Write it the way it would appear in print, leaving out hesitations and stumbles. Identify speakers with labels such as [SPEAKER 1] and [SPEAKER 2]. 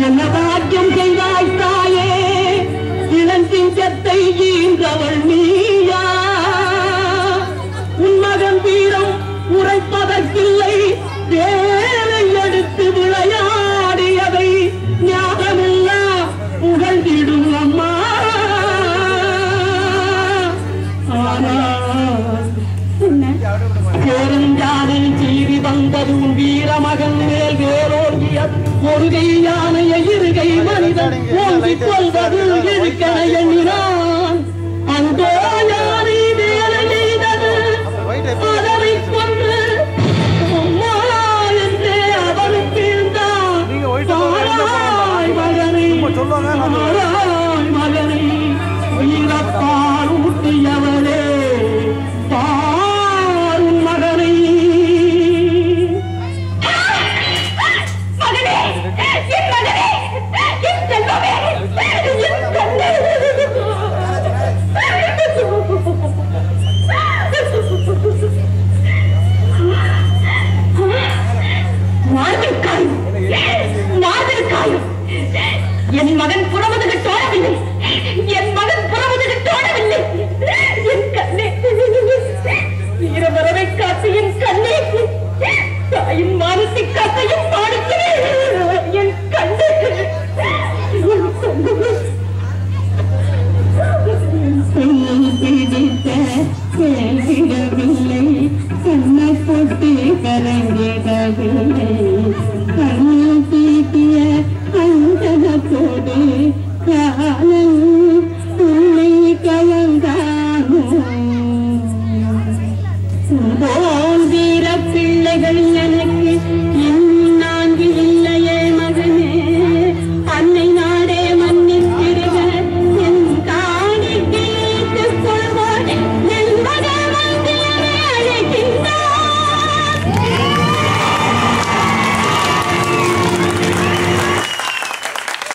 [SPEAKER 1] என்ன பாக்கியம் செய்தாய் தாயே, இளஞ்சிங்கத்தை ஈன்றவள் நீயா. உன் மகன் வீரம் உரைப்பதற்கில்லை, வேலை எடுத்து விளையாடியதை ஞாபகமெல்லாம் புகழ்ந்திடும் அம்மா. பெருஞ்சானில் சீறி வந்ததும் வீரமகன் மேல் வேரோங்கிய ஒருகை யானைய இருகை மனிதன் ஓங்கிக் கொள்வது இருக்கென எண்ணினான். அந்தோ யானை வேலை செய்தது, அதனை கொண்டு அம்மா என்றே அவனுக்கு வீழ்ந்தான். மகனை வீரப்பால் ஊட்டியவளே, பாரும் மகனை. என் மகன் புறமுதுகு தோழவில்லை, என் மகன் புறமுதுகு தோழவில்லை. என் கண்ணே, வீரமரவை காத்து என் கண்ணே, தாயின் மானத்தை காத்தையும் பாடுகிறேன். என் கண்ணே, பிடித்த கேள்விடவில்லை, கண்ணை போட்டு கலங்கிடவில்லை. கண்ணில் தீட்டிய அஞ்சனத்தோடு காலம் உன்னை கலந்தானோ. வீர பிள்ளைகள் எனக்கு